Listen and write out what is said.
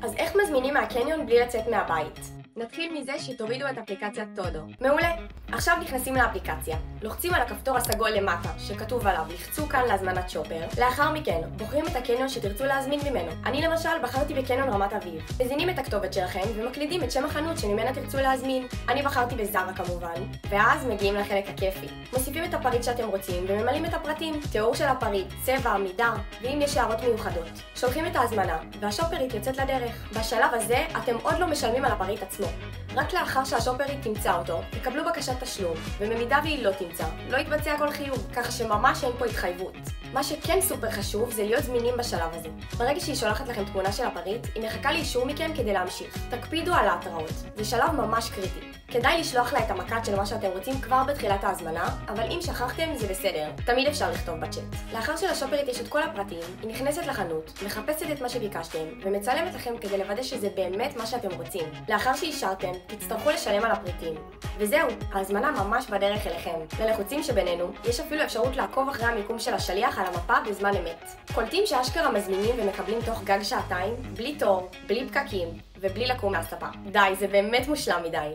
אז איך מזמינים מהקניון בלי לצאת מהבית? נתחיל מזה שתורידו את אפליקציית טודו. מעולה! עכשיו נכנסים לאפליקציה. לוחצים על הכפתור הסגול למטה, שכתוב עליו לחצו כאן להזמנת שופר. לאחר מכן, בוחרים את הקניון שתרצו להזמין ממנו. אני למשל בחרתי בקניון רמת אביב. מזינים את הכתובת שלכם ומקלידים את שם החנות שממנה תרצו להזמין. אני בחרתי בזרה כמובן, ואז מגיעים לחלק הכיפי. מוסיפים את הפריט שאתם רוצים וממלאים את הפרטים. תיאור של הפריט, צבע, מידה, ואם יש הערות מיוחדות. שולחים את ההזמנה, והשופרית יוצאת לדרך. בשלב הזה אתם עוד לא משלמים על הפריט עצמו. רק לאחר שהשופרית תמצא אותו, תקבלו בקשת תשלום, ובמידה והיא לא תמצא, לא יתבצע כל חיוב, ככה שממש אין פה התחייבות. מה שכן סופר חשוב זה להיות זמינים בשלב הזה. ברגע שהיא שולחת לכם תמונה של הפריט, היא מחכה לאישור מכם כדי להמשיך. תקפידו על ההתראות, זה שלב ממש קריטי. כדאי לשלוח לה את המקט של מה שאתם רוצים כבר בתחילת ההזמנה, אבל אם שכחתם זה בסדר, תמיד אפשר לכתוב בצ'אט. לאחר שלשופרית יש את כל הפרטים, היא נכנסת לחנות, מחפשת את מה שביקשתם, ומצלמת לכם כדי לוודא שזה באמת מה שאתם רוצים. לאחר שאישרתם, תצטרכו לשלם על הפריטים. וזהו, ההזמנה ממש בדרך אליכם. ללחוצים שבינינו, יש אפילו אפשרות לעקוב אחרי המיקום של השליח על המפה בזמן אמת. קולטים שאשכרה מזמינים ומקבלים תוך גג שעתיים, בלי תור, בלי פקקים, ובלי לקום מהספה. די, זה באמת מושלם מדי.